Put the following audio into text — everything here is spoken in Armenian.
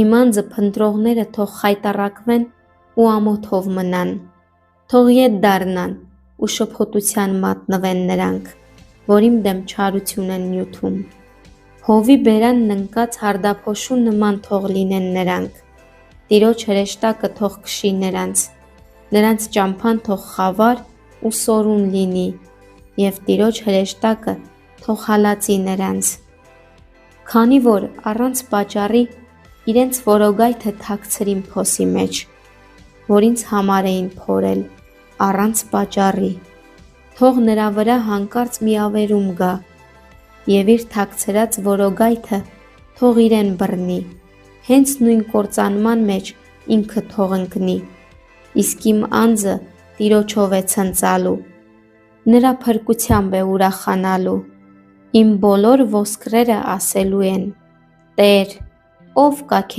Իմ անձը փնտրողները թող խայտառակվեն ու ամոթով մնան, թող ետ դառնան ու շփոթության մատնվեն նրանք, որ իմ դեմ չարություն են նյութում։ Հովի բերանն ընկած հարդափոշու նման թող լինեն նրանք, Տիրոջ հրեշտակը թող քշի նրանց ճամփան թող խավար ու սորուն լինի, և Տիրոջ հրեշտակը թող հալածի նրանց։ Քանի որ առանց պատճառի իրենց որոգայթը թաքցրին փոսի մեջ, որ ինձ համար էին փորել առանց պատճառի, թող նրա վրա հանկարծ մի ավերում գա, և իր թաքցրած որոգայթը թող իրեն բռնի, հենց նույն կործանման մեջ ինքը թող ընկնի, իսկ իմ անձը Տիրոջով է ցնծալու, նրա փրկությամբ է ուրախանալու։ Իմ բոլոր ոսկրերը ասելու են. «Տեր, ո՞վ կա քեզ